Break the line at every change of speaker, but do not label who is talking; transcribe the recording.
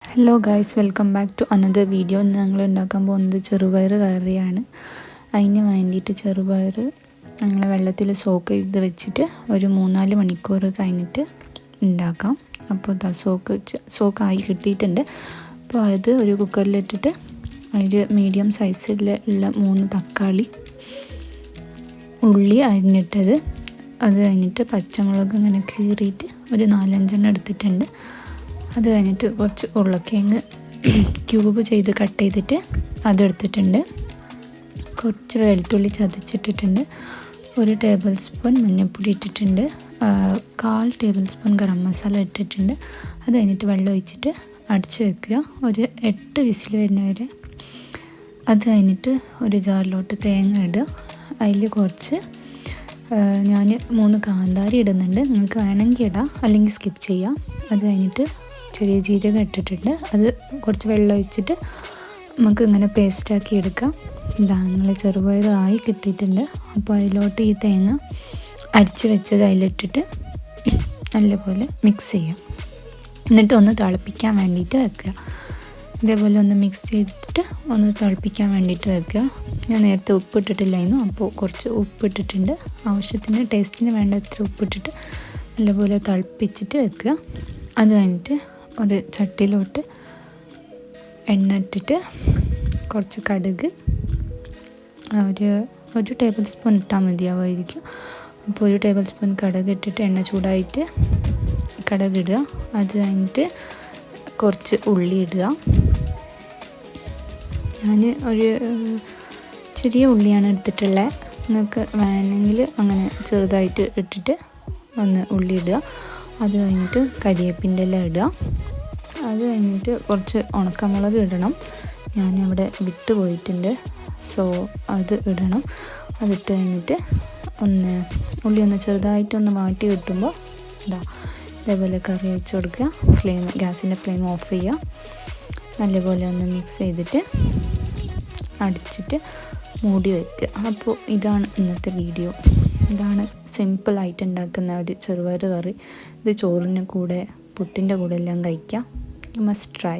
Hello guys, welcome back to another video. ഇന്ന് ഞങ്ങൾ ഉണ്ടാക്കാൻ പോകുന്നത് ചെറുപയർ കറിയാണ്. അതിന് വേണ്ടിയിട്ട് ചെറുപയർ ഞങ്ങൾ വെള്ളത്തിൽ സോക്ക് ചെയ്ത് വെച്ചിട്ട് ഒരു 3-4 മണിക്കൂർ കഴിഞ്ഞിട്ട് ഉണ്ടാക്കാം. അപ്പോൾ സോക്കായി കിട്ടിയിട്ടുണ്ട്. അപ്പോൾ അത് ഒരു കുക്കറിലിട്ടിട്ട് അതിൽ മീഡിയം സൈസിലുള്ള 3 തക്കാളി, ഉള്ളി അരിഞ്ഞിട്ടത്, അത് കഴിഞ്ഞിട്ട് പച്ചമുളക് ഇങ്ങനെ കീറിയിട്ട് ഒരു 4-5 എടുത്തിട്ടുണ്ട്. അത് കഴിഞ്ഞിട്ട് കുറച്ച് ഉരുളക്കിഴങ്ങ് ക്യൂബ് ചെയ്ത് കട്ട് ചെയ്തിട്ട് അതെടുത്തിട്ടുണ്ട്. കുറച്ച് വെളുത്തുള്ളി ചതച്ചിട്ടിട്ടുണ്ട്. 1 ടേബിൾ സ്പൂൺ മഞ്ഞൾപ്പൊടി ഇട്ടിട്ടുണ്ട്. 1/4 ടേബിൾ സ്പൂൺ ഗരം മസാല ഇട്ടിട്ടുണ്ട്. അത് കഴിഞ്ഞിട്ട് വെള്ളം ഒഴിച്ചിട്ട് അടച്ച് വെക്കുക, ഒരു 8 വിസിൽ വരുന്ന വരെ. അത് കഴിഞ്ഞിട്ട് ഒരു ജാറിലോട്ട് തേങ്ങ ഇടുക. അതിൽ കുറച്ച് ഞാൻ 3 കാന്താരി ഇടുന്നുണ്ട്. നിങ്ങൾക്ക് വേണമെങ്കിൽ ഇടാം, അല്ലെങ്കിൽ സ്കിപ്പ് ചെയ്യാം. അത് കഴിഞ്ഞിട്ട് ചെറിയ ജീരകം ഇട്ടിട്ടുണ്ട്. അത് കുറച്ച് വെള്ളം ഒഴിച്ചിട്ട് നമുക്ക് ഇങ്ങനെ പേസ്റ്റാക്കി എടുക്കാം. ഞങ്ങൾ ചെറുപയർ ആയി കിട്ടിയിട്ടുണ്ട്. അപ്പോൾ അതിലോട്ട് ഈ തേങ്ങ അരിച്ച് വെച്ചത് അതിലിട്ടിട്ട് നല്ലപോലെ മിക്സ് ചെയ്യാം. എന്നിട്ട് ഒന്ന് തിളപ്പിക്കാൻ വേണ്ടിയിട്ട് വെക്കുക. ഇതേപോലെ ഒന്ന് മിക്സ് ചെയ്തിട്ട് ഒന്ന് തിളപ്പിക്കാൻ വേണ്ടിയിട്ട് വെക്കുക. ഞാൻ നേരത്തെ ഉപ്പിട്ടിട്ടില്ലായിരുന്നു, അപ്പോൾ കുറച്ച് ഉപ്പിട്ടിട്ടുണ്ട്. ആവശ്യത്തിന് ടേസ്റ്റിന് വേണ്ടത്ര ഉപ്പിട്ടിട്ട് നല്ലപോലെ തിളപ്പിച്ചിട്ട് വെക്കുക. അത് കഴിഞ്ഞിട്ട് ഒരു ചട്ടിയിലോട്ട് എണ്ണ ഇട്ടിട്ട് കുറച്ച് കടുക്, ഒരു ടേബിൾ സ്പൂൺ ഇട്ടാൽ മതിയാവുമായിരിക്കും. അപ്പോൾ 1 ടേബിൾ സ്പൂൺ കടുക് ഇട്ടിട്ട് എണ്ണ ചൂടായിട്ട് കടുക് ഇടുക. അത് കഴിഞ്ഞിട്ട് കുറച്ച് ഉള്ളി ഇടുക. ഞാൻ ഒരു ചെറിയ ഉള്ളിയാണ് എടുത്തിട്ടുള്ളത്. നിങ്ങൾക്ക് വേണമെങ്കിൽ അങ്ങനെ ചെറുതായിട്ട് ഇട്ടിട്ട് ഒന്ന് ഉള്ളി ഇടുക. അത് കഴിഞ്ഞിട്ട് കരിവേപ്പിൻ്റെ ഇല ഇടുക. അത് കഴിഞ്ഞിട്ട് കുറച്ച് ഉണക്കമുളക് ഇടണം. ഞാനിവിടെ വിട്ട് പോയിട്ടുണ്ട്, സോ അത് ഇടണം. അതിട്ട് കഴിഞ്ഞിട്ട് ഉള്ളി ഒന്ന് ചെറുതായിട്ടൊന്ന് മാറ്റി കിട്ടുമ്പോൾ ഇതേപോലെ കറി വെച്ച് കൊടുക്കുക. ഗ്യാസിൻ്റെ ഫ്ലെയിം ഓഫ് ചെയ്യുക. നല്ലപോലെ ഒന്ന് മിക്സ് ചെയ്തിട്ട് അടിച്ചിട്ട് മൂടി വയ്ക്കുക. അപ്പോൾ ഇതാണ് ഇന്നത്തെ വീഡിയോ. ഇതാണ് സിമ്പിളായിട്ട് ഉണ്ടാക്കുന്ന ഒരു ചെറുപയർ കറി. ഇത് ചോറിൻ്റെ കൂടെ, പുട്ടിൻ്റെ കൂടെ എല്ലാം കഴിക്കാം. You must try.